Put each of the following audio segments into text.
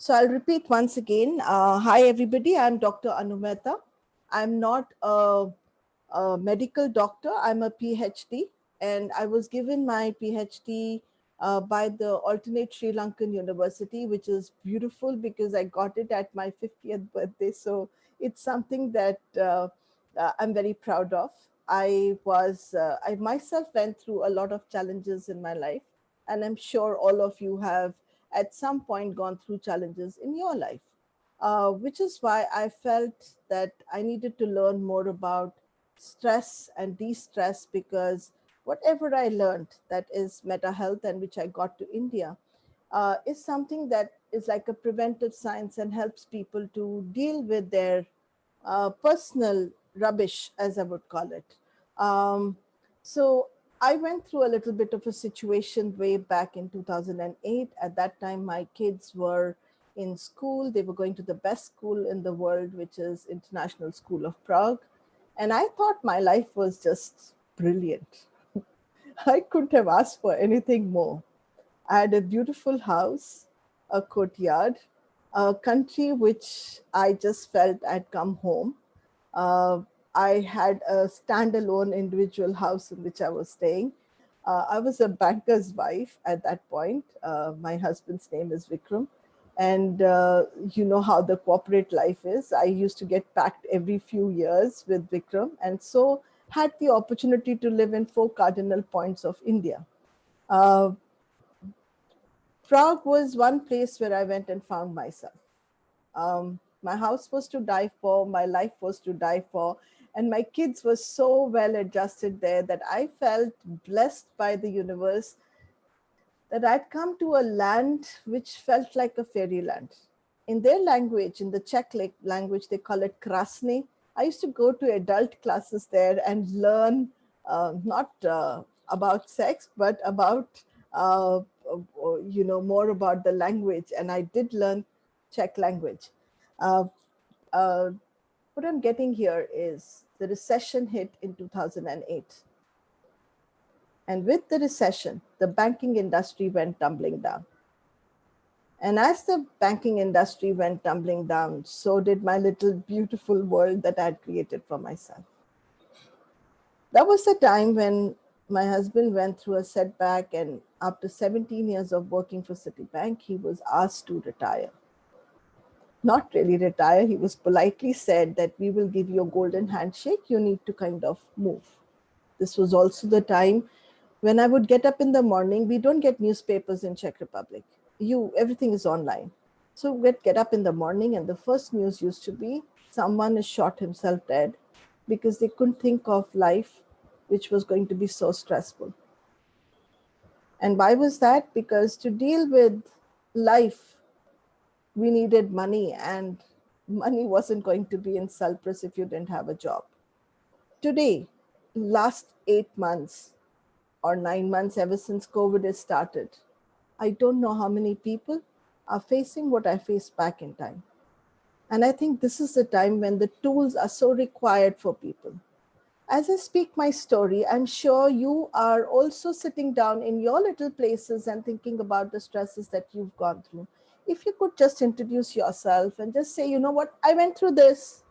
So I'll repeat once again. Hi, everybody. I'm Dr. Mehta. I'm not a medical doctor. I'm a PhD, and I was given my PhD by the alternate Sri Lankan University, which is beautiful because I got it at my 50th birthday. So it's something that I'm very proud of. I myself went through a lot of challenges in my life, and I'm sure all of you have at some point gone through challenges in your life, which is why I felt that I needed to learn more about stress and de-stress, because whatever I learned that is meta health and which I got to India is something that is like a preventive science and helps people to deal with their personal rubbish, as I would call it. Um, so I went through a little bit of a situation way back in 2008. At that time, my kids were in school. They were going to the best school in the world, which is International School of Prague. And I thought my life was just brilliant. I couldn't have asked for anything more. I had a beautiful house, a courtyard, a country which I just felt I'd come home. Uh, I had a standalone individual house in which I was staying. I was a banker's wife at that point. My husband's name is Vikram. And you know how the corporate life is. I used to get packed every few years with Vikram, and so had the opportunity to live in 4 cardinal points of India. Uh, Prague was one place where I went and found myself. My house was to die for, my life was to die for, and my kids were so well adjusted there that I felt blessed by the universe that I'd come to a land which felt like a fairyland. In their language, in the Czech language, they call it krasny. I used to go to adult classes there and learn not about sex, but about more about the language. And I did learn Czech language. Uh, uh, what I'm getting here is the recession hit in 2008. And with the recession, the banking industry went tumbling down. And as the banking industry went tumbling down, so did my little beautiful world that I had created for myself. That was the time when my husband went through a setback, and after 17 years of working for Citibank, he was asked to retire. Not really retire, he was politely said that we will give you a golden handshake, you need to kind of move. This was also the time when I would get up in the morning. We don't get newspapers in Czech Republic. Everything is online. So we'd get up in the morning, and the first news used to be someone has shot himself dead, because they couldn't think of life which was going to be so stressful. And why was that? Because to deal with life, we needed money, and money wasn't going to be in Cyprus if you didn't have a job. Today, last 8 months or 9 months, ever since COVID has started, I don't know how many people are facing what I faced back in time. And I think this is the time when the tools are so required for people. As I speak my story, I'm sure you are also sitting down in your little places and thinking about the stresses that you've gone through. If you could just introduce yourself and just say, you know what, I went through this.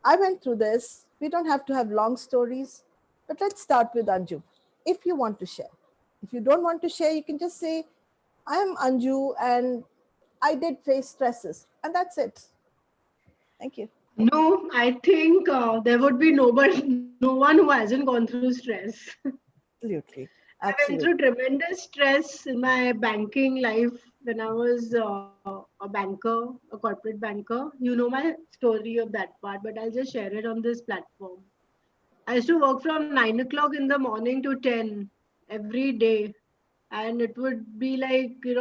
I went through this. We don't have to have long stories, but let's start with Anju, if you want to share. If you don't want to share, you can just say, I'm Anju and I did face stresses, and that's it. Thank you. No, I think there would be no one who hasn't gone through stress. Absolutely. I went through Absolutely. tremendous stress in my banking life when I was a banker, a corporate banker. You know my story of that part, but I'll just share it on this platform. I used to work from 9 o'clock in the morning to 10 every day, and it would be like, it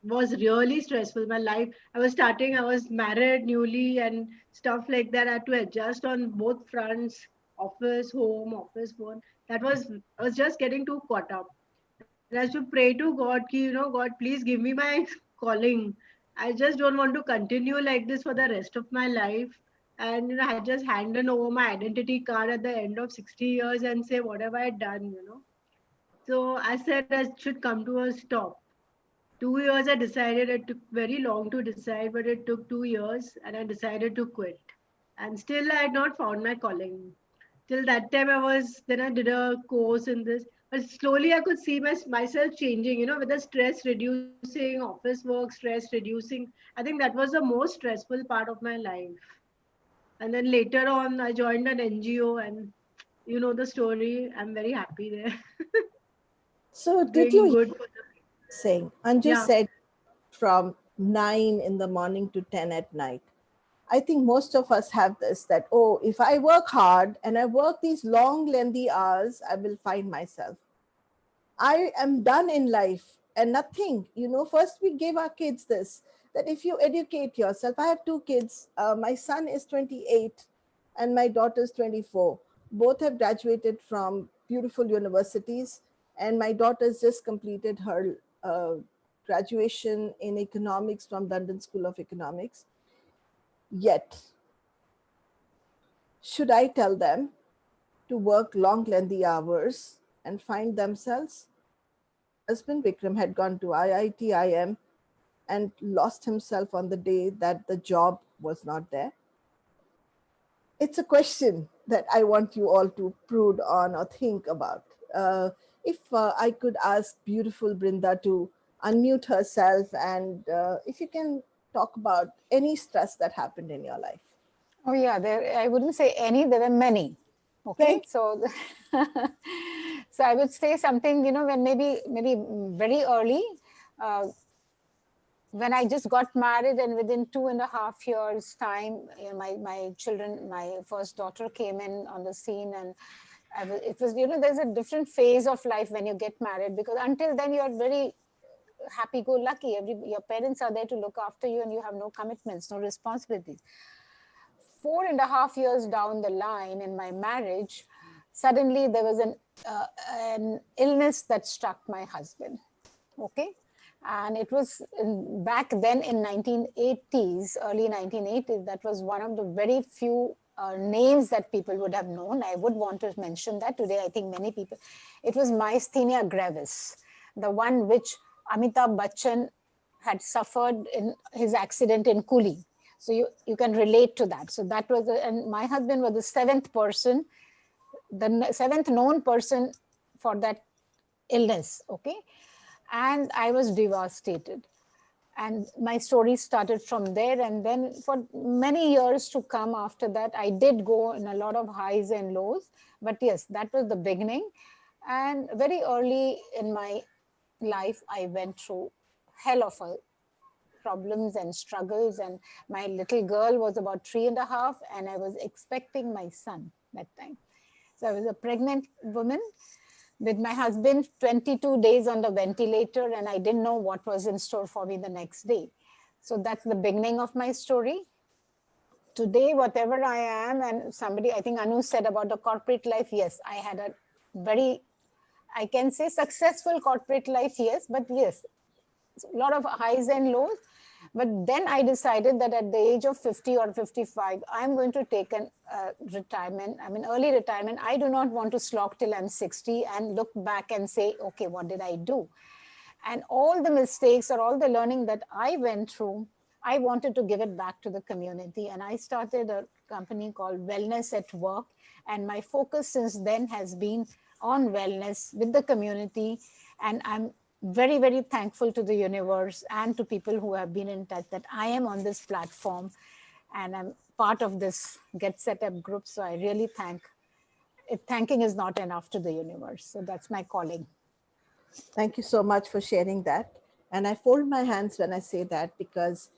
was really stressful. My life, I was married newly and stuff like that. I had to adjust on both fronts, office, home, office, phone. I was just getting too caught up. And I used to pray to God, God, please give me my calling. I just don't want to continue like this for the rest of my life. And, I had just handed over my identity card at the end of 60 years and say, what have I done? So I said I should come to a stop. 2 years I decided. It took very long to decide, but it took 2 years and I decided to quit. And still I had not found my calling. Till that time then I did a course in this. But slowly I could see myself changing, with the stress reducing, office work, stress reducing. I think that was the most stressful part of my life. And then later on, I joined an NGO, and you know the story. I'm very happy there, So did doing you good for the. saying Anju Yeah. said from 9 in the morning to 10 at night? I think most of us have this, that, oh, if I work hard and I work these long, lengthy hours, I will find myself. I am done in life and nothing. First we gave our kids this, that if you educate yourself, I have two kids. My son is 28 and my daughter is 24. Both have graduated from beautiful universities, and my daughter has just completed her graduation in economics from London School of Economics. Yet, should I tell them to work long, lengthy hours and find themselves? Husband Vikram had gone to IIT-IM and lost himself on the day that the job was not there. It's a question that I want you all to brood on or think about. If I could ask beautiful Brinda to unmute herself, and if you can talk about any stress that happened in your life. Oh yeah, I wouldn't say any, there were many. Okay, Thank so so I would say something, when maybe very early, uh, when I just got married, and within 2.5 years time, my children, my first daughter came in on the scene. And it was, there's a different phase of life when you get married, because until then you're very happy-go-lucky. Your parents are there to look after you, and you have no commitments, no responsibilities. 4.5 years down the line in my marriage, suddenly there was an illness that struck my husband. Okay. And it was back then in 1980s, early 1980s, that was one of the very few names that people would have known. I would want to mention that today. I think many people, it was myasthenia gravis, the one which Amitabh Bachchan had suffered in his accident in Coolie. So you can relate to that. So that was, and my husband was the seventh known person for that illness. Okay. And I was devastated. And my story started from there. And then for many years to come after that, I did go in a lot of highs and lows. But yes, that was the beginning. And very early in my life, I went through hell of a problems and struggles. And my little girl was about 3.5, and I was expecting my son that time. So I was a pregnant woman with my husband 22 days on the ventilator, and I didn't know what was in store for me the next day. So that's the beginning of my story. Today, whatever I am, and somebody, I think Anu said about the corporate life, yes, I had a very, I can say successful corporate life, yes, but yes, a lot of highs and lows. But then I decided that at the age of 50 or 55, I'm going to take an retirement, early retirement. I do not want to slog till I'm 60 and look back and say, okay, what did I do? And all the mistakes or all the learning that I went through, I wanted to give it back to the community. And I started a company called Wellness at Work. And my focus since then has been on wellness with the community. And I'm very, very thankful to the universe and to people who have been in touch that I am on this platform and I'm part of this Get Set Up group. So I really thanking is not enough to the universe. So that's my calling. Thank you so much for sharing that. And I fold my hands when I say that, because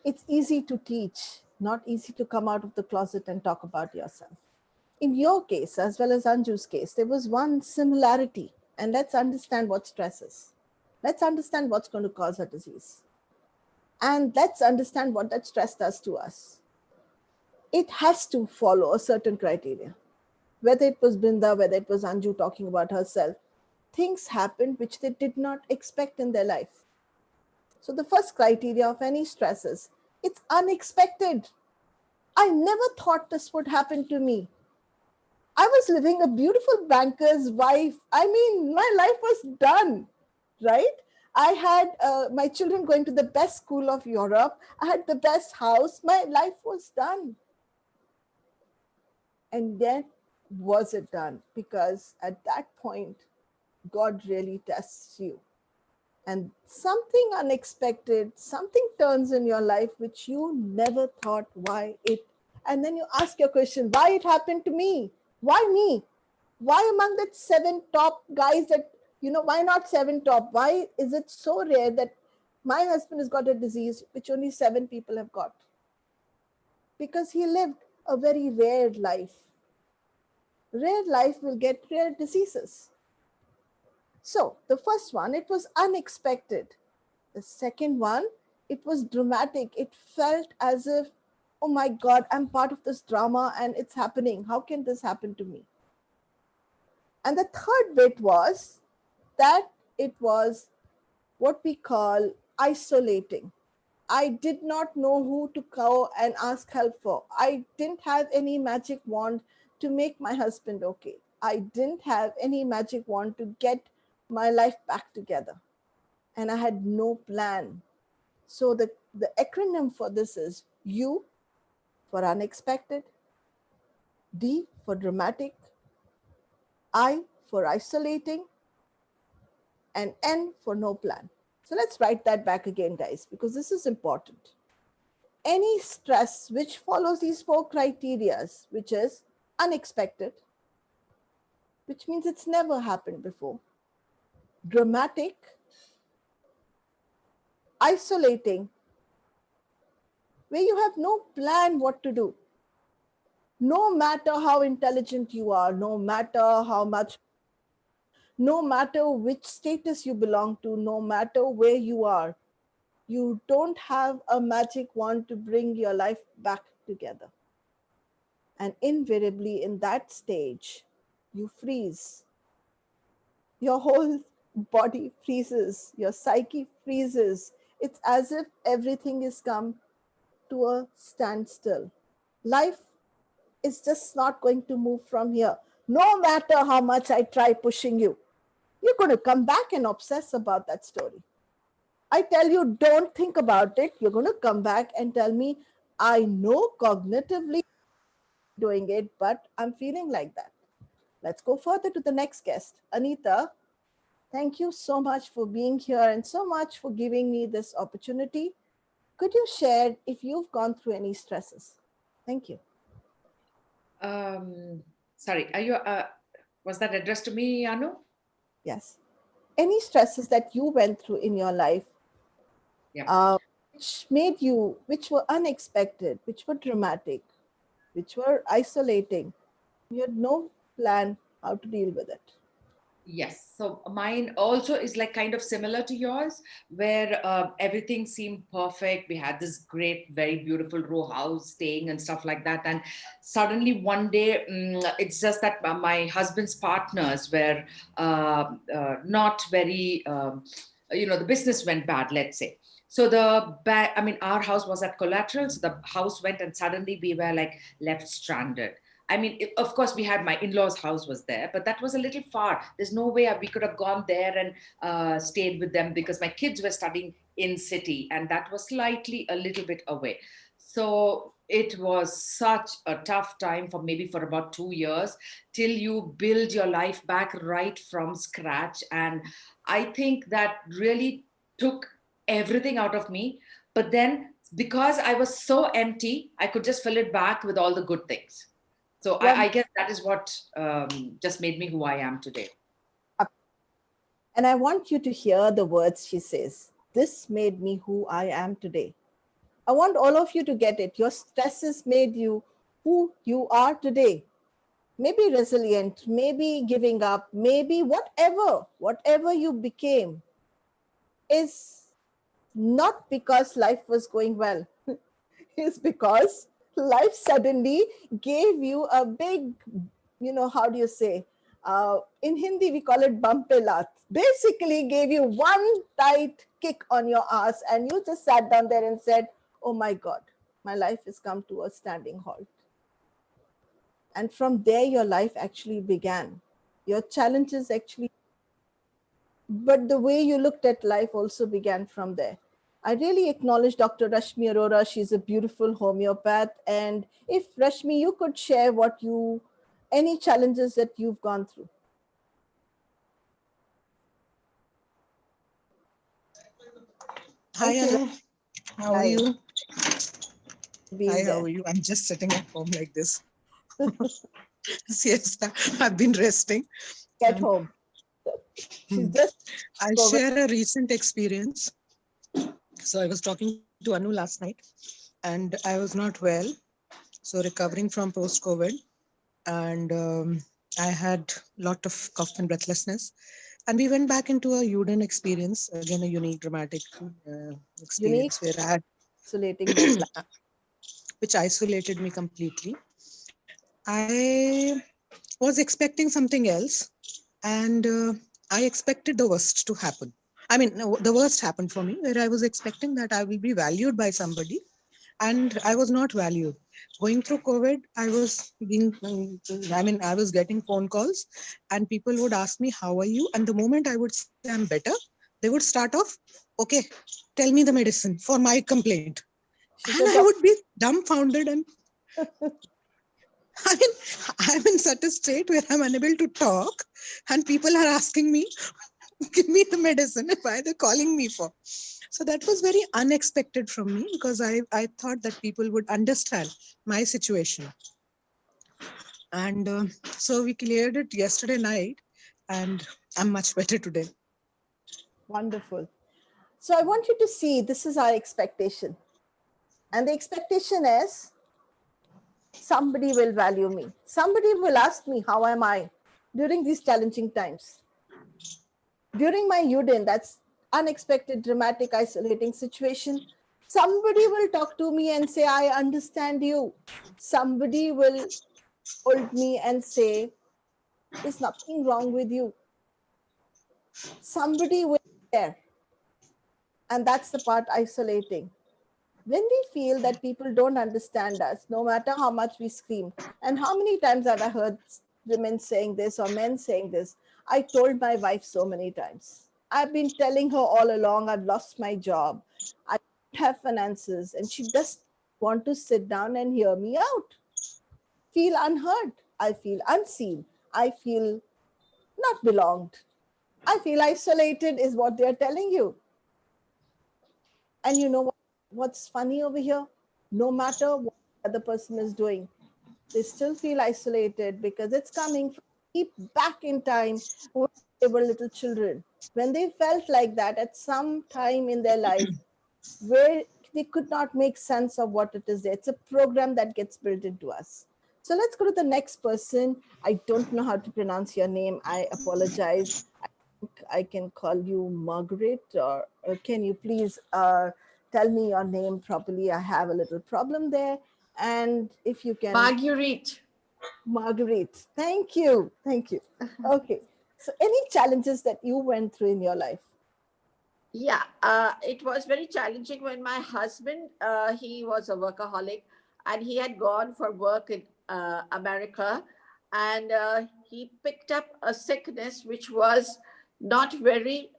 it's easy to teach, not easy to come out of the closet and talk about yourself. In your case, as well as Anju's case, there was one similarity. And let's understand what stress is. Let's understand what's going to cause a disease. And let's understand what that stress does to us. It has to follow a certain criteria. Whether it was Binda, whether it was Anju talking about herself, things happened which they did not expect in their life. So the first criteria of any stress is, it's unexpected. I never thought this would happen to me. I was living a beautiful banker's wife. My life was done, right? I had my children going to the best school of Europe. I had the best house. My life was done. And then was it done? Because at that point, God really tests you. And something unexpected, something turns in your life which you never thought why it. And then you ask your question, why it happened to me? Why me? Why among the seven top guys that, why not seven top? Why is it so rare that my husband has got a disease which only seven people have got? Because he lived a very rare life. Rare life will get rare diseases. So the first one, it was unexpected. The second one, it was dramatic. It felt as if, oh my God, I'm part of this drama and it's happening. How can this happen to me? And the third bit was that it was what we call isolating. I did not know who to go and ask help for. I didn't have any magic wand to make my husband okay. I didn't have any magic wand to get my life back together. And I had no plan. So the acronym for this is U for unexpected, D for dramatic, I for isolating, and N for no plan. So let's write that back again, guys, because this is important. Any stress which follows these four criterias, which is unexpected, which means it's never happened before, dramatic, isolating, where you have no plan what to do. No matter how intelligent you are, no matter how much, no matter which status you belong to, no matter where you are, you don't have a magic wand to bring your life back together. And invariably, in that stage, you freeze. Your whole body freezes, your psyche freezes. It's as if everything is come to a standstill. Life is just not going to move from here. No matter how much I try pushing you, you're going to come back and obsess about that story. I tell you, don't think about it. You're going to come back and tell me, I know cognitively doing it, but I'm feeling like that. Let's go further to the next guest. Anita, thank you so much for being here and so much for giving me this opportunity. Could you share if you've gone through any stresses? Thank you. Um, Sorry, are you? Was that addressed to me, Anu? Yes. Any stresses that you went through in your life, Yeah. which were unexpected, which were dramatic, which were isolating. You had no plan how to deal with it. Yes. So mine also is like kind of similar to yours, where everything seemed perfect. We had this great, very beautiful row house staying and stuff like that. And suddenly one day, it's just that my husband's partners were not very, the business went bad, let's say. So I mean, our house was at collateral. So the house went and suddenly we were like left stranded. I mean, of course, we had my in-laws' house was there, but that was a little far. There's no way we could have gone there and stayed with them because my kids were studying in city, and that was slightly a little bit away. So it was such a tough time for about 2 years till you build your life back right from scratch. And I think that really took everything out of me. But then because I was so empty, I could just fill it back with all the good things. So Well, I guess that is what just made me who I am today. and I want you to hear the words she says. This made me who I am today. I want all of you to get it. Your stresses made you who you are today. Maybe resilient, maybe giving up, maybe whatever you became is not because life was going well. Is because life suddenly gave you a big, how do you say? In Hindi, we call it bumpe lat. Basically, gave you one tight kick on your ass, and you just sat down there and said, oh my God, my life has come to a standing halt. And from there, your life actually began. Your challenges actually, but the way you looked at life also began from there. I really acknowledge Dr. Rashmi Arora. She's a beautiful homeopath. And if Rashmi, you could share any challenges that you've gone through. Hi, Thank you. Anu. How are Hi, you? being Hi, how there. are you? I'm just sitting at home like this. Yes, I've been resting. At Um, home. She's hmm. just I'll COVID. share a recent experience. So I was talking to Anu last night and I was not well. So recovering from post-COVID and I had a lot of cough and breathlessness. And we went back into a Uden experience, again, a unique, dramatic Unique, experience where I had, isolating, no plan. which isolated me completely. I was expecting something else, and I expected the worst to happen. I mean, no, the worst happened for me, where I was expecting that I will be valued by somebody, and I was not valued. Going through COVID, I was I was getting phone calls, and people would ask me, "How are you?" And the moment I would say I'm better, they would start off, "Okay, tell me the medicine for my complaint," She and said, I would be dumbfounded and I mean, I'm in such a state where I'm unable to talk, and people are asking me, give me the medicine, and why they're calling me for. So that was very unexpected from me because I thought that people would understand my situation. And so we cleared it yesterday night, and I'm much better today. wonderful. So I want you to see this is our expectation. And the expectation is somebody will value me. Somebody will ask me, how am I during these challenging times? During my Udin, that's unexpected, dramatic, isolating situation, somebody will talk to me and say, I understand you. Somebody will hold me and say, there's nothing wrong with you. Somebody will care. And that's the part isolating. When we feel that people don't understand us, no matter how much we scream, and how many times have I heard women saying this or men saying this? I told my wife so many times. I've been telling her all along, I've lost my job. I don't have finances. And she does want to sit down and hear me out. Feel unheard. I feel unseen. I feel not belonged. I feel isolated, is what they're telling you. And you know what's funny over here? No matter what the other person is doing, they still feel isolated because it's coming from deep back in time when they were little children. When they felt like that at some time in their life where they could not make sense of what it is there. It's a program that gets built into us. So let's go to the next person. I don't know how to pronounce your name. I apologize. I can call you Margaret, or can you please tell me your name properly? I have a little problem there. And if you can, Marguerite. Marguerite, thank you. Thank you. Okay. So, any challenges that you went through in your life? Yeah, it was very challenging when my husband, he was a workaholic and he had gone for work in America, and he picked up a sickness which was not very,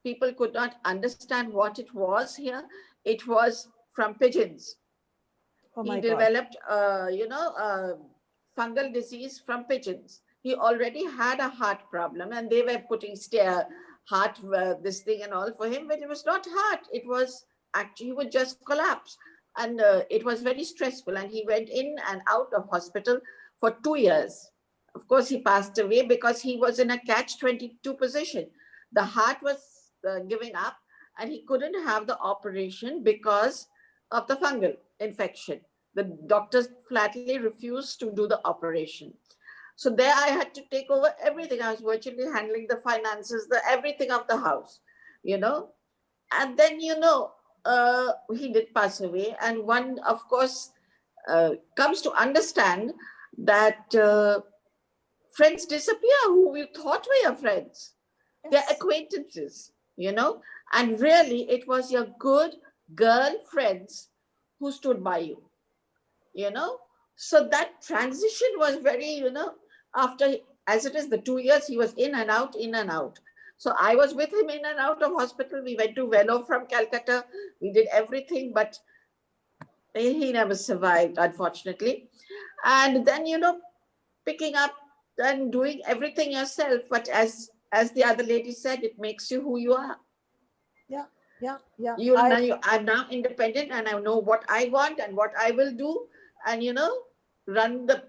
people could not understand what it was here. It was from pigeons. Oh He my God. developed, fungal disease from pigeons. He already had a heart problem, and they were putting heart this thing and all for him, but it was not heart. It was actually he would just collapse, and it was very stressful. And he went in and out of hospital for 2 years. Of course, he passed away because he was in a catch-22 position. The heart was giving up, and he couldn't have the operation because of the fungal infection. The doctors flatly refused to do the operation. So there I had to take over everything. I was virtually handling the finances, the everything of the house, you know. And then, he did pass away. And one, of course, comes to understand that friends disappear who we thought were your friends. They're Yes. acquaintances. And really, it was your good girl friends who stood by you know. So that transition was very, after, as it is, the 2 years he was in and out, in and out. So I was with him in and out of hospital. We went to Vellore from Calcutta. We did everything, but he never survived, unfortunately. And then, picking up and doing everything yourself. But as the other lady said, it makes you who you are. Yeah, yeah, yeah. I'm now independent, and I know what I want and what I will do, and run the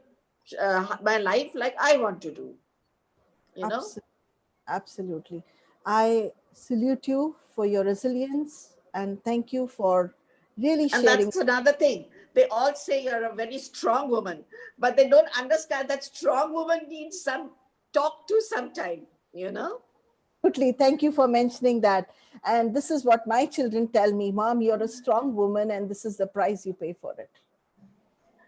my life like I want to do. Absolutely. Absolutely. I salute you for your resilience and thank you for really And sharing. that's another thing. They all say you're a very strong woman, but they don't understand that strong woman needs some talk to sometime, Absolutely. Thank you for mentioning that. And this is what my children tell me, Mom, you're a strong woman and this is the price you pay for it.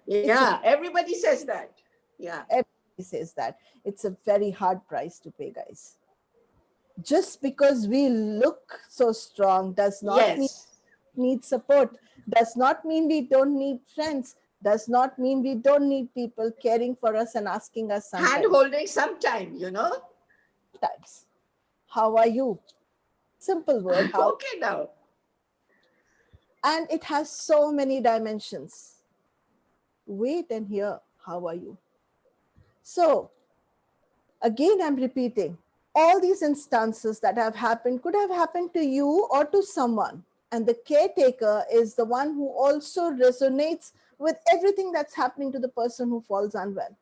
It's a, Yeah, everybody says that. Yeah. everybody says that. It's a very hard price to pay, guys. Just because we look so strong does not mean Yes. we need support, does not mean we don't need friends, does not mean we don't need people caring for us and asking us Hand sometimes. holding sometime. Sometimes. How are you? Simple word, I'm how. okay now. And it has so many dimensions. Wait and hear, how are you? So, again, I'm repeating, all these instances that have happened could have happened to you or to someone. And the caretaker is the one who also resonates with everything that's happening to the person who falls unwell.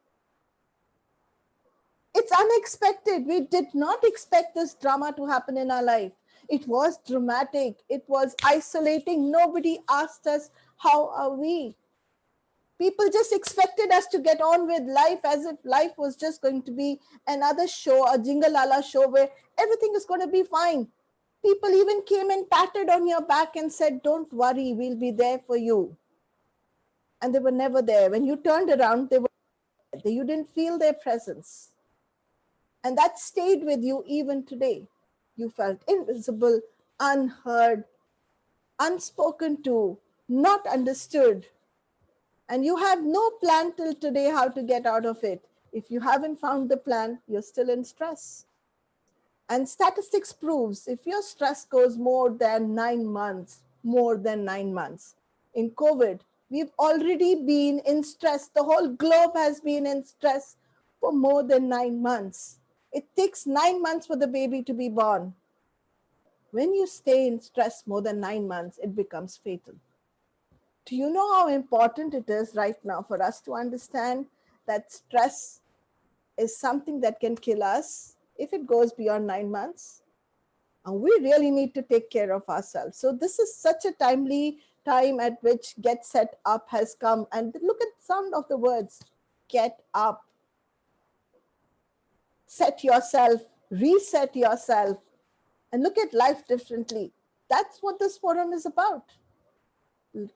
It's unexpected. We did not expect this drama to happen in our life. It was dramatic. It was isolating. Nobody asked us, how are we? People just expected us to get on with life as if life was just going to be another show, a Jingalala show where everything is going to be fine. People even came and patted on your back and said, don't worry, we'll be there for you. And they were never there. When you turned around, they were there. You didn't feel their presence. And that stayed with you even today. You felt invisible, unheard, unspoken to, not understood. And you have no plan till today how to get out of it. If you haven't found the plan, you're still in stress. And statistics proves if your stress goes more than 9 months. In COVID, we've already been in stress. The whole globe has been in stress for more than 9 months. It takes 9 months for the baby to be born. When you stay in stress more than 9 months, it becomes fatal. Do you know how important it is right now for us to understand that stress is something that can kill us if it goes beyond 9 months? And we really need to take care of ourselves. So this is such a timely time at which Get Set Up has come. And look at the sound of the words, get up. Set yourself, reset yourself, and look at life differently. That's what this forum is about.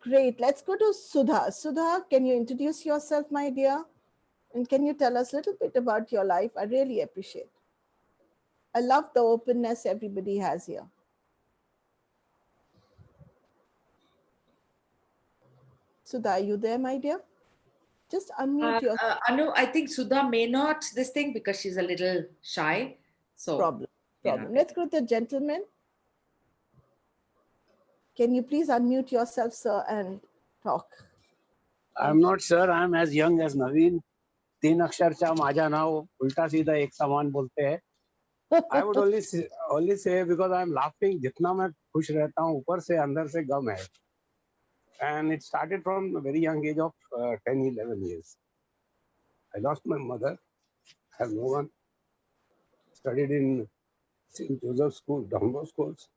Great. Let's go to Sudha. Sudha, can you introduce yourself, my dear? And can you tell us a little bit about your life? I really appreciate. I love the openness everybody has here. Sudha, are you there, my dear? Just unmute your Anu, I think Sudha may not this thing because she's a little shy. So, problem. Let's go to the gentleman. Can you please unmute yourself, sir, and talk? I'm not sure I'm as young as Naveen. 3 अक्षरचा माझा नाव उल्टा सीधा एक समान बोलते हैं. I would only say because I'm laughing. जितना मैं खुश रहता हूँ ऊपर से अंदर से गम है. And it started from a very young age of 10, 11 years. I lost my mother. I have no one. Studied in St. Joseph's School, Don Bosco's.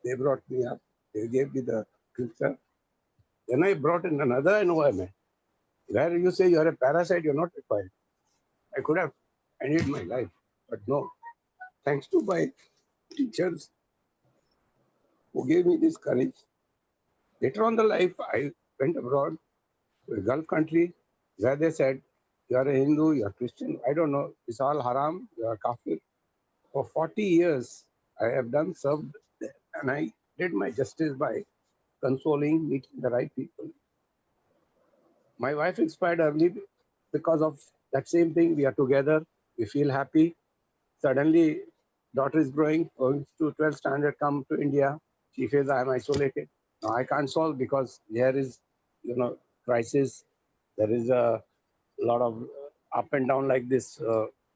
They brought me up. They gave me the scripture. Then I brought in another environment where you say you're a parasite, you're not required. I could have ended my life, but no. Thanks to my teachers who gave me this courage. Later on the life, I went abroad to a Gulf country where they said, you are a Hindu, you are Christian, I don't know, it's all haram, you are kafir. For 40 years, I have served there, and I did my justice by consoling, meeting the right people. My wife expired early because of that same thing. We are together, we feel happy. Suddenly, Daughter is growing, going to 12th standard, come to India. She feels I am isolated. Now I can't solve because there is, crisis. There is a lot of up and down like this.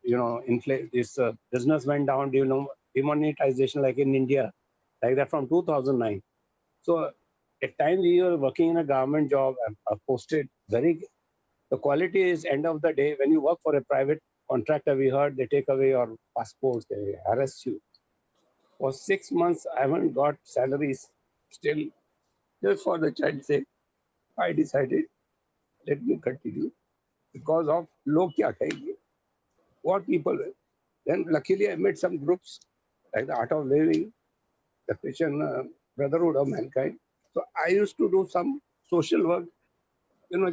This business went down. Demonetization like in India, like that from 2009. So at times we were working in a government job and posted very. The quality is end of the day when you work for a private contractor. We heard they take away your passports, they harass you. For 6 months, I haven't got salaries. Still, just for the child's sake, I decided let me continue because of log kya kahenge, what people will. Then luckily I met some groups like the Art of Living, the Christian Brotherhood of Mankind. So I used to do some social work,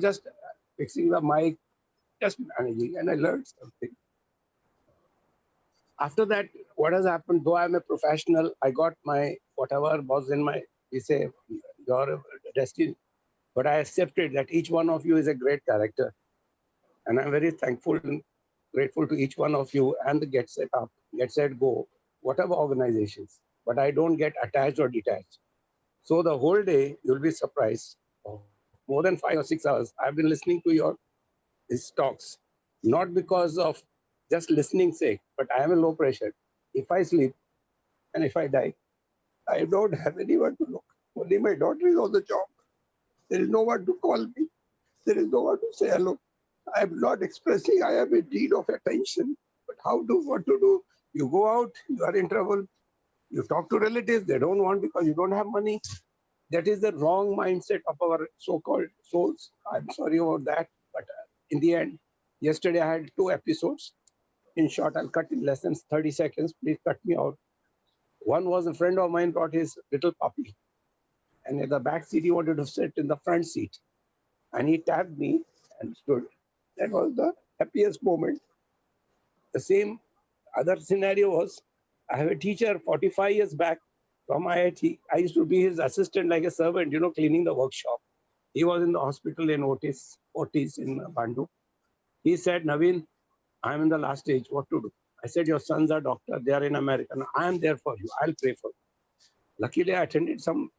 just fixing the mic, just managing, and I learned something. After that, what has happened, though I'm a professional, I got my whatever was in my, we say, your destiny. But I accepted that each one of you is a great character. And I'm very thankful and grateful to each one of you and the Get Set Up, Get Set Go, whatever organizations. But I don't get attached or detached. So the whole day, you'll be surprised. More than 5 or 6 hours, I've been listening to your these talks, not because of just listening sake, but I am a low pressure. If I sleep and if I die, I don't have anyone to look. Only my daughter is on the job. There is no one to call me. There is no one to say hello. I am not expressing I am in need of attention. But what to do? You go out, you are in trouble. You talk to relatives, they don't want because you don't have money. That is the wrong mindset of our so-called souls. I'm sorry about that. But in the end, yesterday I had 2 episodes. In short, I'll cut in less than 30 seconds. Please cut me out. One was a friend of mine brought his little puppy. And in the back seat, he wanted to sit in the front seat. And he tapped me and stood. That was the happiest moment. The same other scenario was, I have a teacher 45 years back from IIT. I used to be his assistant like a servant, cleaning the workshop. He was in the hospital in Otis in Bandu. He said, Naveen, I'm in the last stage. What to do? I said, your sons are doctors. They are in America. Now, I am there for you. I'll pray for you. Luckily, I attended some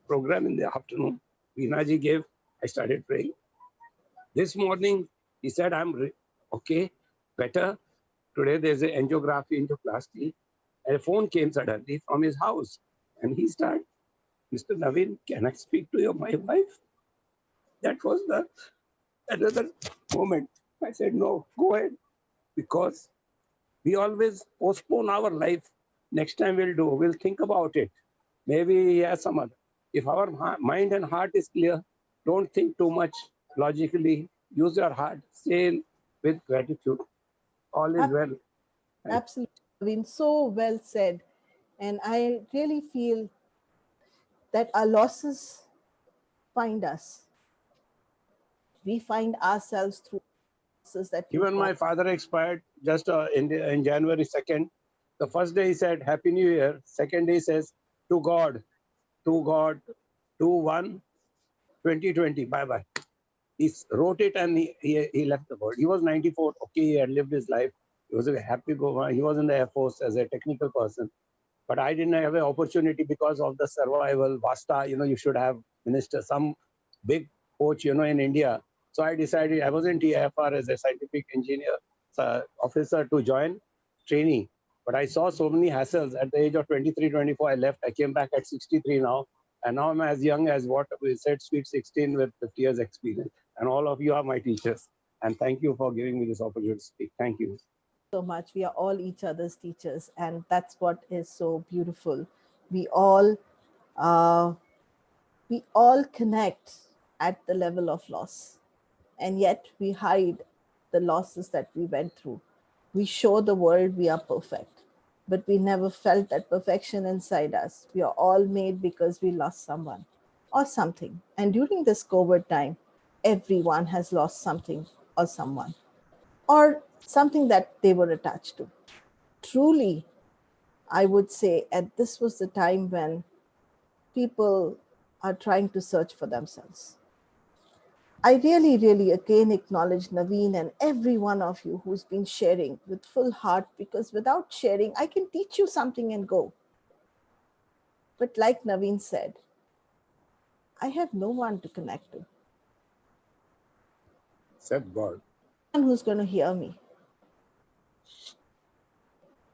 program in the afternoon. Vinaji gave. I started praying. This morning, he said, I'm okay, better. Today, there's an angiography angioplasty. And a phone came suddenly from his house. And he started, Mr. Naveen, can I speak to my wife? That was another moment. I said, no, go ahead. Because we always postpone our life. Next time we'll think about it. Maybe he has some other. If our mind and heart is clear, don't think too much logically. Use your heart. Say with gratitude. All is well. Absolutely. I mean, so well said. And I really feel that our losses find us. We find ourselves through losses that you've Even my gone. father expired just in January 2nd. The first day he said, Happy New Year. Second day he says, to God, 2/1, 2020, bye-bye. He wrote it and he left the world. He was 94. Okay, he had lived his life. He was a happy go. He was in the Air Force as a technical person. But I didn't have an opportunity because of the survival. Vasta, you should have minister, some big coach, in India. So I decided I was in TIFR as a scientific engineer officer to join training. But I saw so many hassles at the age of 23, 24. I left. I came back at 63 now. And now I'm as young as what we said, sweet 16 with 50 years experience. And all of you are my teachers. And thank you for giving me this opportunity to speak. Thank you. So much. We are all each other's teachers, and that's what is so beautiful. We all, uh, we all connect at the level of loss, and yet we hide the losses that we went through. We show the world we are perfect, but we never felt that perfection inside us. We are all made because we lost someone or something. And during this COVID time, everyone has lost something or someone or something that they were attached to. Truly, I would say, and this was the time when people are trying to search for themselves. I really, really again acknowledge Naveen and every one of you who's been sharing with full heart, because without sharing, I can teach you something and go. But like Naveen said, I have no one to connect to, Except God. no one who's going to hear me.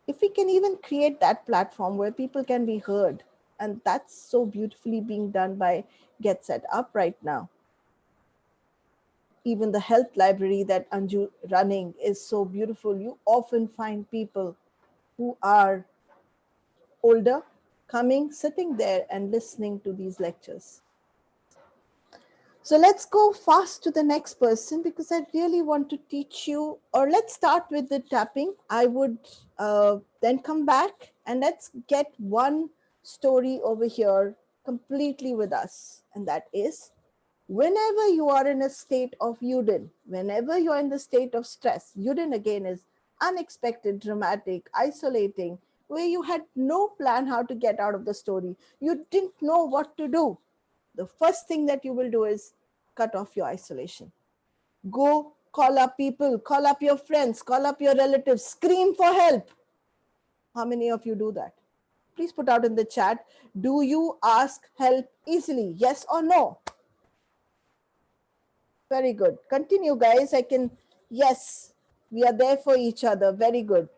If we can even create that platform where people can be heard, and that's so beautifully being done by Get Set Up right now. Even the health library that Anju running is so beautiful. You often find people who are older coming, sitting there and listening to these lectures. So let's go fast to the next person because I really want to teach you, or let's start with the tapping. I would then come back and let's get one story over here completely with us. And that is, whenever you are in a state of Yudin, whenever you're in the state of stress, Yudin again is unexpected, dramatic, isolating, where you had no plan how to get out of the story. You didn't know what to do. The first thing that you will do is cut off your isolation. Go call up people, call up your friends, call up your relatives, scream for help. How many of you do that? Please put out in the chat, do you ask help easily? Yes or no? Very good. Continue, guys. Yes, we are there for each other. Very good.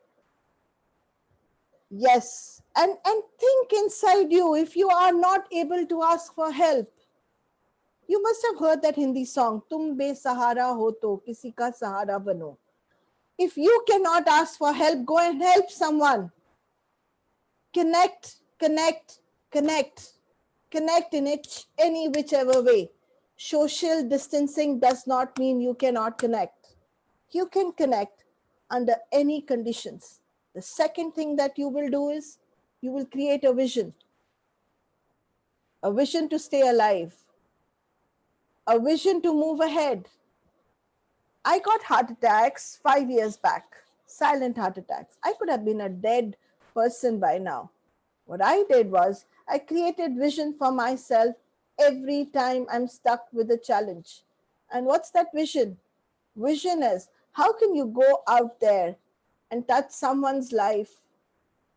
Yes. And think inside you, if you are not able to ask for help, you must have heard that Hindi song, Tum besahara ho to kisi ka sahara bano. If you cannot ask for help, go and help someone. Connect, connect, connect. Connect in any whichever way. Social distancing does not mean you cannot connect. You can connect under any conditions. The second thing that you will do is you will create a vision to stay alive, a vision to move ahead. I got heart attacks 5 years back, silent heart attacks. I could have been a dead person by now. What I did was I created vision for myself every time I'm stuck with a challenge. And what's that vision? Vision is, how can you go out there and touch someone's life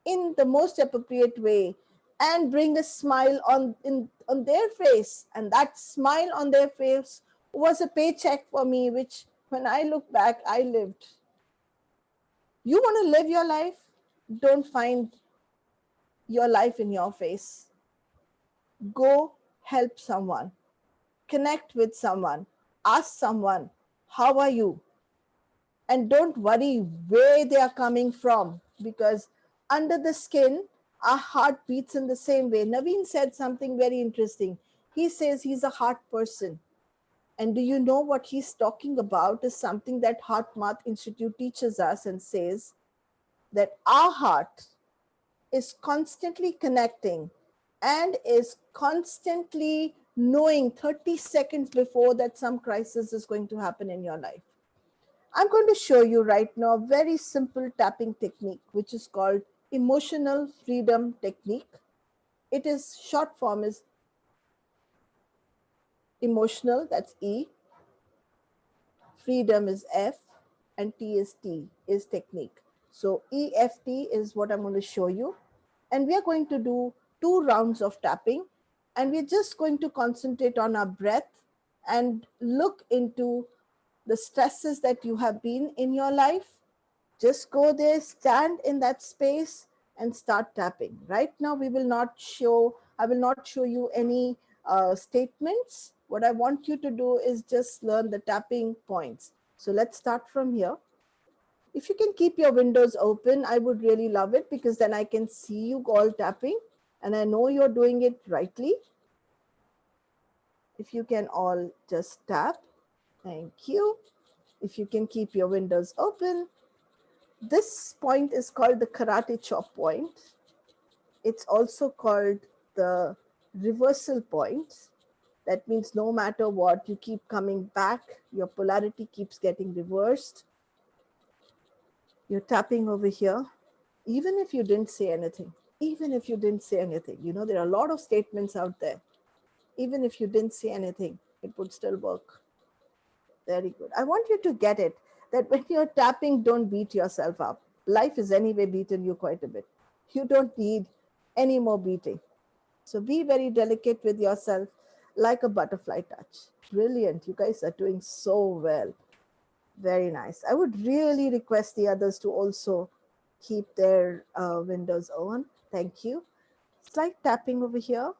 in the most appropriate way and bring a smile on their face? And that smile on their face was a paycheck for me, which when I look back, I lived. You want to live your life? Don't find your life in your face. Go help someone, connect with someone, ask someone, how are you? And don't worry where they are coming from, because under the skin, our heart beats in the same way. Naveen said something very interesting. He says he's a heart person. And do you know what he's talking about is something that Heart Math Institute teaches us and says that our heart is constantly connecting and is constantly knowing 30 seconds before that some crisis is going to happen in your life. I'm going to show you right now a very simple tapping technique, which is called emotional freedom technique. It is short form is emotional, that's E, freedom is F, and T is technique. So EFT is what I'm going to show you. And we are going to do 2 rounds of tapping. And we're just going to concentrate on our breath and look into the stresses that you have been in your life. Just go there, stand in that space and start tapping. Right now, I will not show you any statements. What I want you to do is just learn the tapping points. So let's start from here. If you can keep your windows open, I would really love it, because then I can see you all tapping and I know you're doing it rightly. If you can all just tap. Thank you. If you can keep your windows open. This point is called the karate chop point. It's also called the reversal point. That means no matter what, you keep coming back, your polarity keeps getting reversed. You're tapping over here, even if you didn't say anything. Even if you didn't say anything. You know, there are a lot of statements out there. Even if you didn't say anything, it would still work. Very good. I want you to get it that when you're tapping, don't beat yourself up. Life is anyway beaten you quite a bit. You don't need any more beating. So be very delicate with yourself, like a butterfly touch. Brilliant. You guys are doing so well. Very nice. I would really request the others to also keep their windows on. Thank you. Slight tapping over here,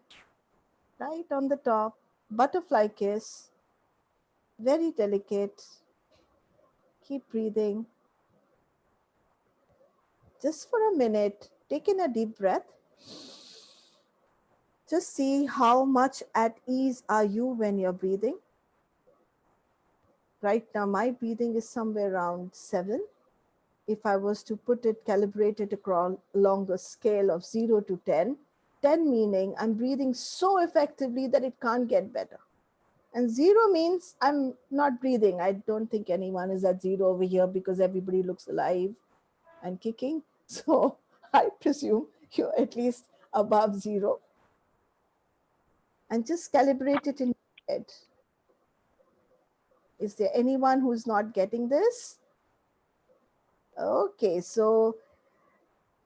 right on the top. Butterfly kiss. Very delicate. Keep breathing. Just for a minute, take in a deep breath. Just see how much at ease are you when you're breathing. Right now, my breathing is somewhere around 7. If I was to put it, calibrate it across along a scale of 0 to 10, 10 meaning I'm breathing so effectively that it can't get better. And 0 means I'm not breathing. I don't think anyone is at 0 over here because everybody looks alive and kicking. So I presume you're at least above 0. And just calibrate it in your head. Is there anyone who's not getting this? Okay, so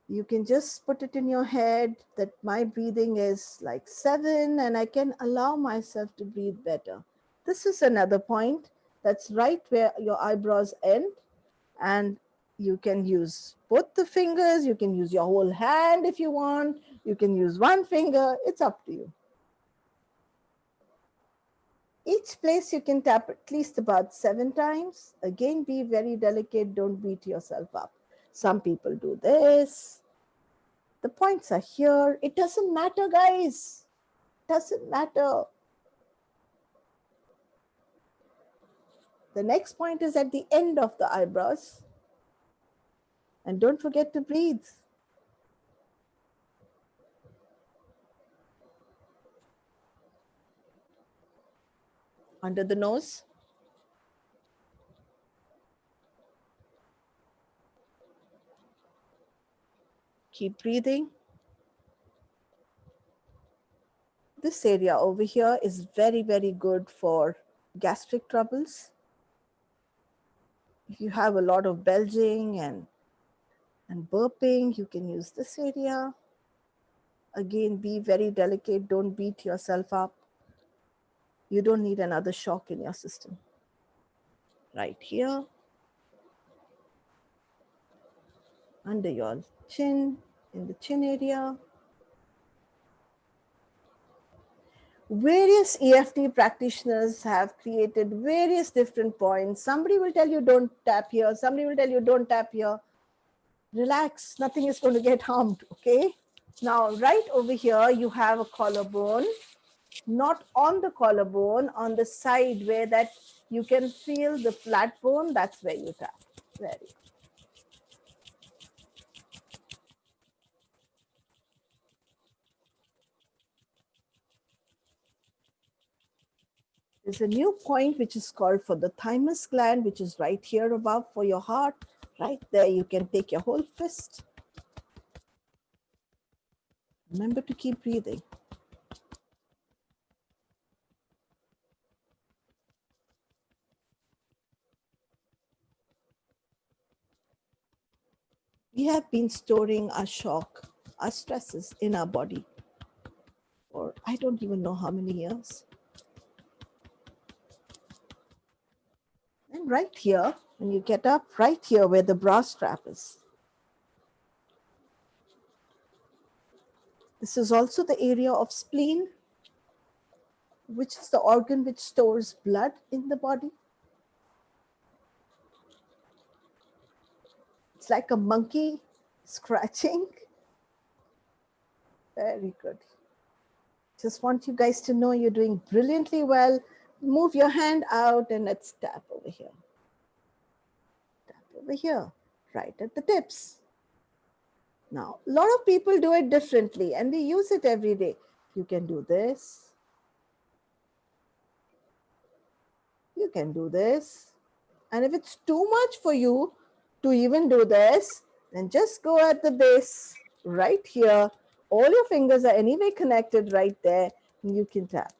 you can just put it in your head that my breathing is like 7 and I can allow myself to breathe better. This is another point. That's right where your eyebrows end, and you can use both the fingers. You can use your whole hand if you want. You can use one finger. It's up to you. Each place you can tap at least about 7 times. Again, be very delicate. Don't beat yourself up. Some people do this. The points are here. It doesn't matter, guys. Doesn't matter. The next point is at the end of the eyebrows. And don't forget to breathe. Under the nose. Keep breathing. This area over here is very, very good for gastric troubles. If you have a lot of belching and burping, you can use this area. Again, be very delicate. Don't beat yourself up. You don't need another shock in your system. Right here. Under your chin, in the chin area. Various EFT practitioners have created various different points. Somebody will tell you don't tap here. Somebody will tell you don't tap here. Relax, nothing is going to get harmed, okay? Now, right over here, you have a collarbone. Not on the collarbone, on the side where that you can feel the flat bone, that's where you tap. Very good. There's a new point which is called for the thymus gland, which is right here above for your heart. Right there, you can take your whole fist. Remember to keep breathing. We have been storing our shock, our stresses in our body for I don't even know how many years. And right here, when you get up, right here where the bra strap is. This is also the area of spleen, which is the organ which stores blood in the body. It's like a monkey scratching. Very good. Just want you guys to know you're doing brilliantly well. Move your hand out and let's tap over here. Tap over here, right at the tips. Now, a lot of people do it differently and we use it every day. You can do this. You can do this. And if it's too much for you to even do this, then just go at the base right here. All your fingers are anyway connected right there. And you can tap.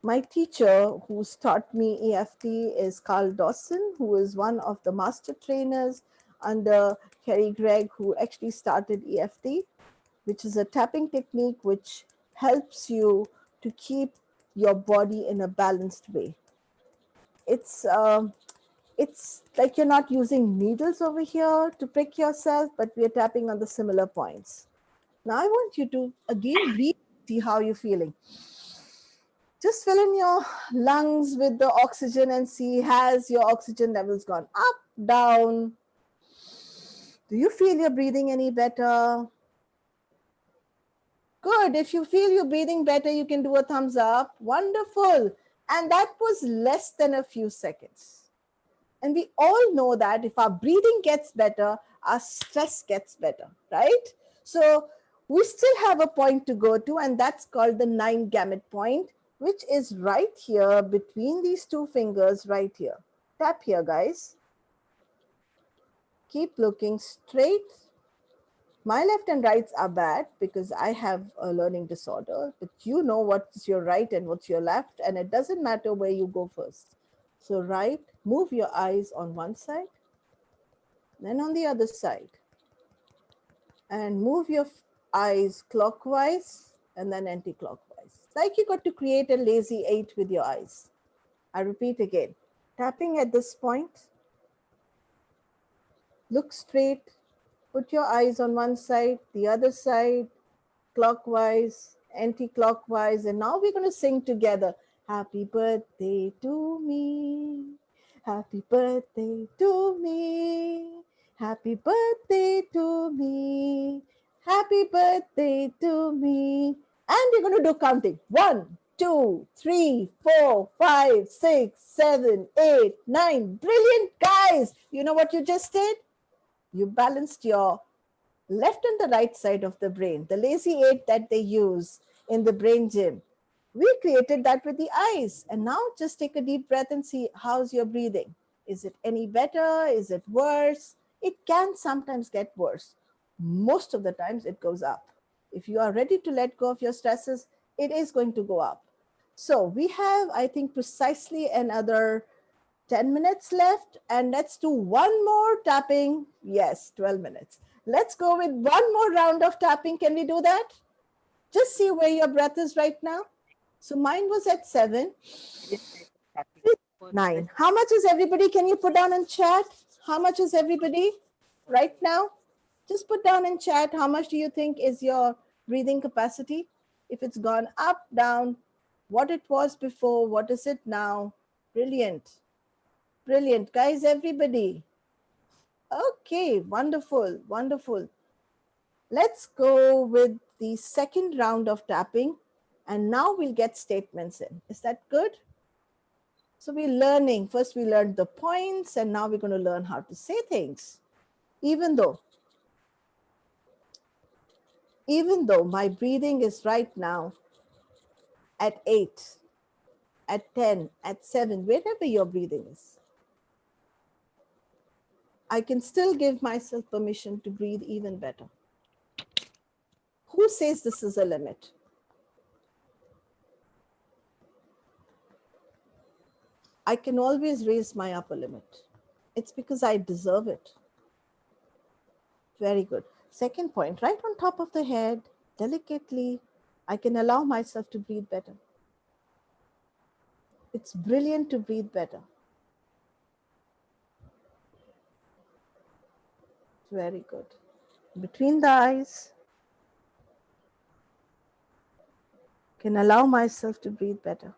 My teacher who's taught me EFT is Carl Dawson, who is one of the master trainers under Kerry Gregg, who actually started EFT, which is a tapping technique which helps you to keep your body in a balanced way. It's like you're not using needles over here to prick yourself, but we're tapping on the similar points. Now I want you to again breathe, see how you're feeling. Just fill in your lungs with the oxygen and see, has your oxygen levels gone up, down? Do you feel you're breathing any better? Good. If you feel you're breathing better, you can do a thumbs up. Wonderful. And that was less than a few seconds. And we all know that if our breathing gets better, our stress gets better, right? So we still have a point to go to, and that's called the 9 gamut point, which is right here between these two fingers right here. Tap here, guys. Keep looking straight. My left and rights are bad because I have a learning disorder, but you know what's your right and what's your left, and it doesn't matter where you go first. So right, move your eyes on one side, then on the other side, and move your eyes clockwise and then anti-clockwise. Like you got to create a lazy 8 with your eyes. I repeat again, tapping at this point, look straight, put your eyes on one side, the other side, clockwise, anti-clockwise, and now we're going to sing together. Happy birthday to me. Happy birthday to me. Happy birthday to me. Happy birthday to me. And we're going to do counting. 1, 2, 3, 4, 5, 6, 7, 8, 9. Brilliant, guys. You know what you just did? You balanced your left and the right side of the brain, the lazy 8 that they use in the brain gym. We created that with the eyes. And now just take a deep breath and see how's your breathing. Is it any better? Is it worse? It can sometimes get worse. Most of the times it goes up. If you are ready to let go of your stresses, it is going to go up. So we have, I think, precisely another 10 minutes left, and let's do one more tapping. Yes, 12 minutes. Let's go with one more round of tapping. Can we do that? Just see where your breath is right now. So mine was at 7, 9. How much is everybody? Can you put down in chat? How much is everybody right now? Just put down in chat, how much do you think is your breathing capacity? If it's gone up, down, what it was before, what is it now? Brilliant. Brilliant. Guys, everybody. Okay, wonderful, wonderful. Let's go with the second round of tapping, and now we'll get statements in. Is that good? So we're learning. First we learned the points, and now we're going to learn how to say things. Even though my breathing is right now at 8, at 10, at 7, wherever your breathing is, I can still give myself permission to breathe even better. Who says this is a limit? I can always raise my upper limit. It's because I deserve it. Very good. Second point, right on top of the head, delicately, I can allow myself to breathe better. It's brilliant to breathe better. Very good. Between the eyes, can allow myself to breathe better.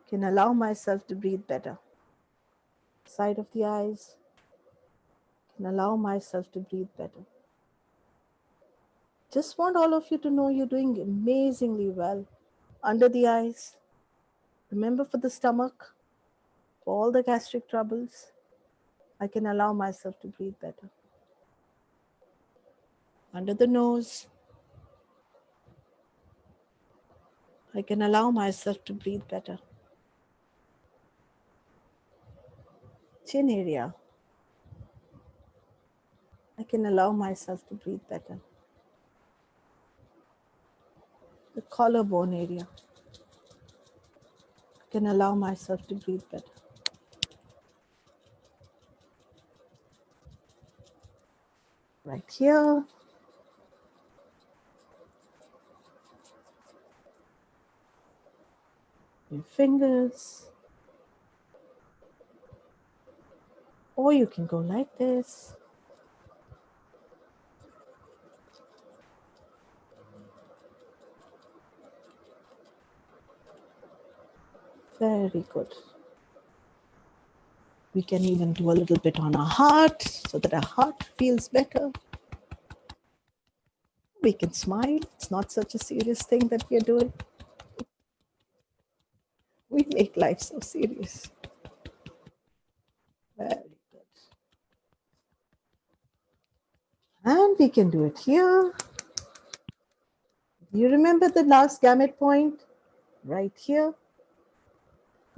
Can allow myself to breathe better. Side of the eyes, can allow myself to breathe better. Just want all of you to know you're doing amazingly well. Under the eyes, remember, for the stomach, for all the gastric troubles, I can allow myself to breathe better. Under the nose, I can allow myself to breathe better. Chin area, I can allow myself to breathe better. the collarbone area. I can allow myself to breathe better. Right here. Your fingers. Or you can go like this. Very good. We can even do a little bit on our heart so that our heart feels better. We can smile. It's not such a serious thing that we are doing. We make life so serious. Very good. And we can do it here. You remember the last gamut point? Right here.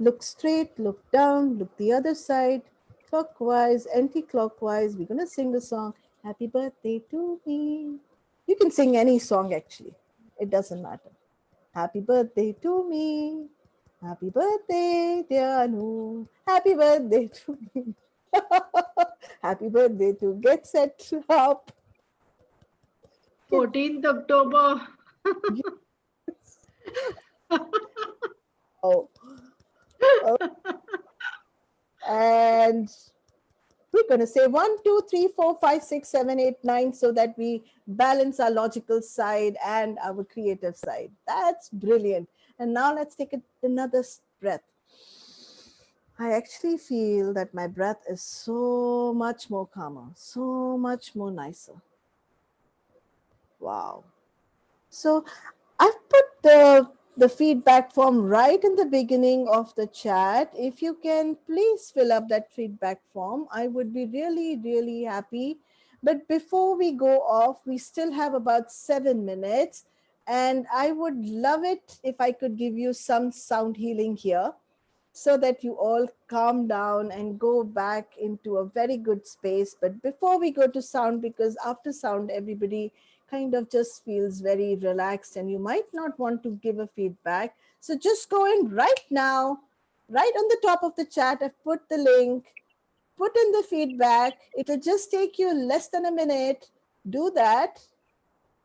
Look straight, look down, look the other side, clockwise, anti-clockwise. We're going to sing the song, Happy Birthday to Me. You can sing any song actually. It doesn't matter. Happy birthday to me. Happy birthday, dear Anu. Happy birthday to me. Happy birthday to Get Set Up. 14th October. Oh. Oh. And we're going to say 1, 2, 3, 4, 5, 6, 7, 8, 9 so that we balance our logical side and our creative side. That's brilliant. And now let's take another breath. I actually feel that my breath is so much more calmer, so much more nicer. Wow. So I've put the feedback form right in the beginning of the chat. If you can please fill up that feedback form, I would be really, really happy. But before we go off, we still have about 7 minutes. And I would love it if I could give you some sound healing here so that you all calm down and go back into a very good space. But before we go to sound, because after sound, everybody kind of just feels very relaxed and you might not want to give a feedback. So just go in right now, right on the top of the chat. I've put the link, put in the feedback. It'll just take you less than a minute. Do that.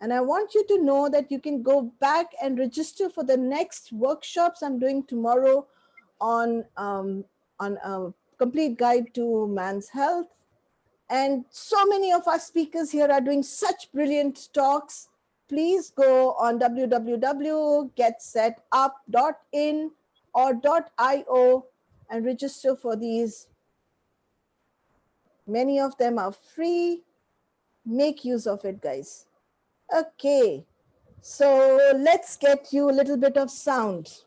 And I want you to know that you can go back and register for the next workshops I'm doing tomorrow on a complete guide to man's health. And so many of our speakers here are doing such brilliant talks. Please go on www.getsetup.in or .io and register for these. Many of them are free. Make use of it, guys. Okay, so let's get you a little bit of sound.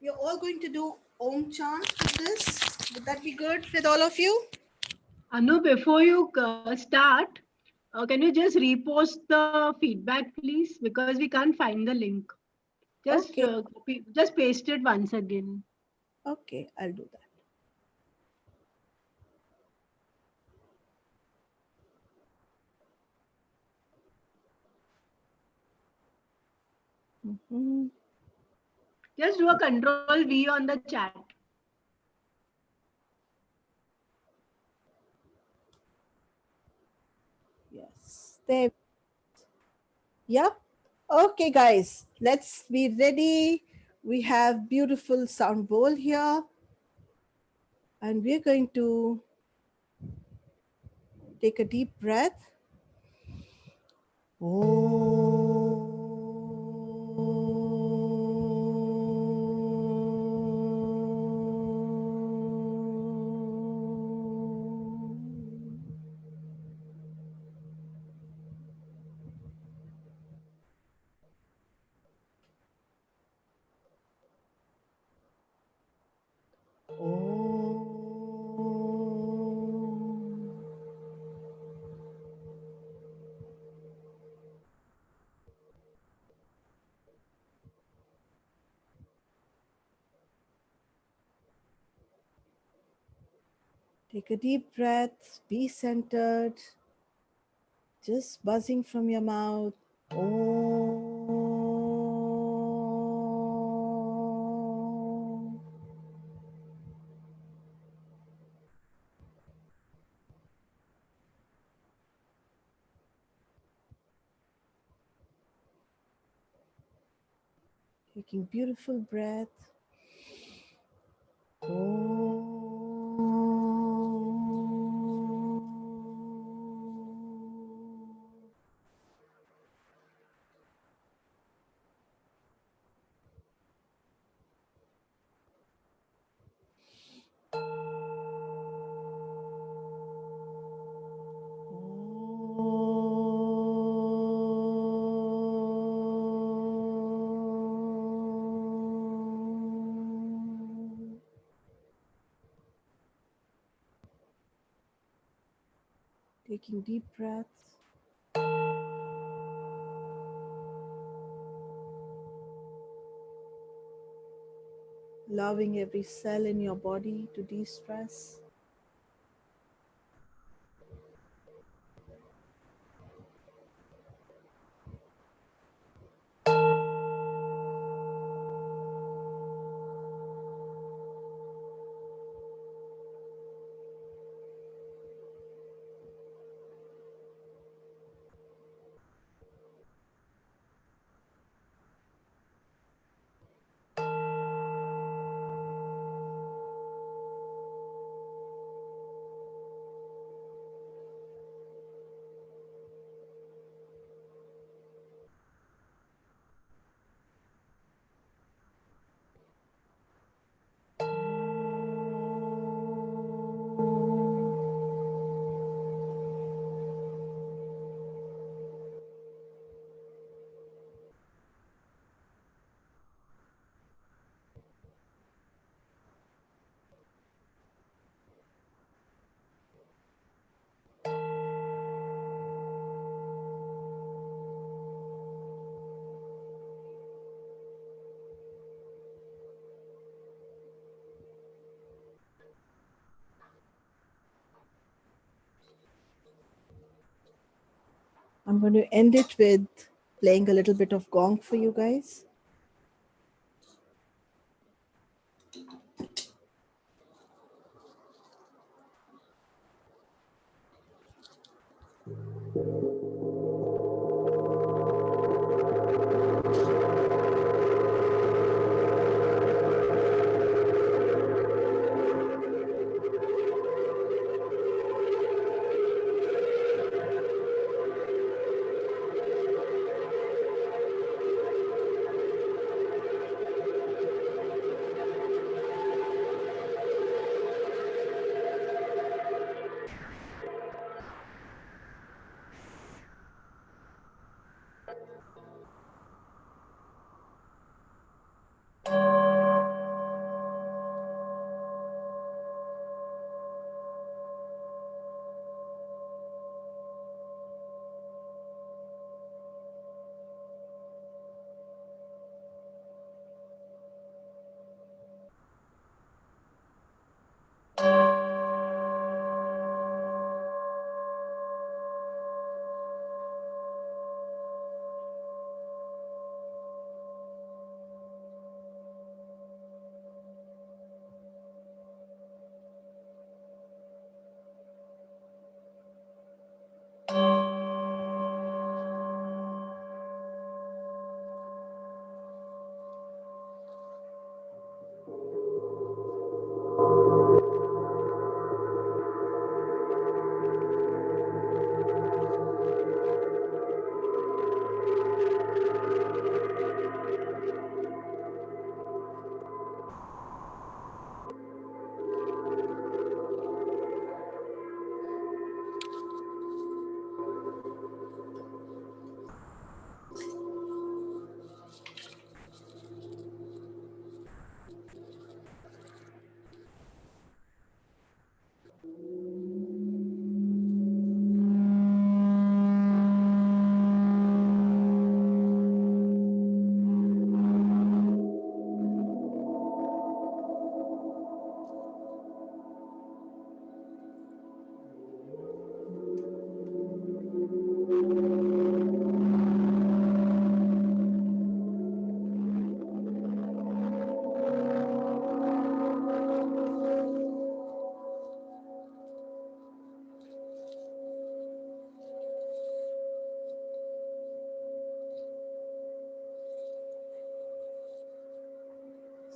You're all going to do Om chant with this. Would that be good with all of you? Anu, before you start, can you just repost the feedback, please? Because we can't find the link. Just Okay. just paste it once again. Okay, I'll do that. Mm-hmm. Just do a control V on the chat. Yes. There. Yeah. Okay, guys, let's be ready. We have beautiful sound bowl here. And we're going to take a deep breath. Take a deep breath, be centered, just buzzing from your mouth. Om. Taking beautiful breath. Taking deep breaths. Allowing every cell in your body to de-stress. I'm going to end it with playing a little bit of gong for you guys.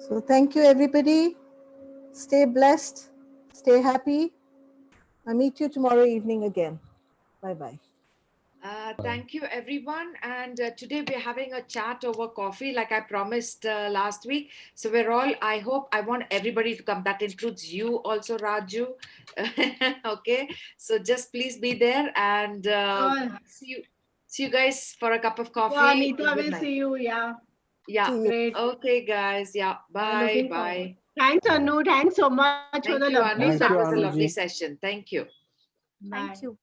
So thank you, everybody. Stay blessed. Stay happy. I'll meet you tomorrow evening again. Bye-bye. Thank you, everyone. And today we're having a chat over coffee, like I promised last week. So I want everybody to come. That includes you also, Raju. Okay. So just please be there and see you guys for a cup of coffee. Yeah, Anita, Good we'll night. see you. Yeah, Yeah. See you. great. Okay, guys. Yeah. Bye. Looking Bye. forward. Thanks, Anu. Thanks so much for the Thank you, lovely Anu. Thank That you, was a session. lovely Anuji. session. Thank you. Bye. Thank you.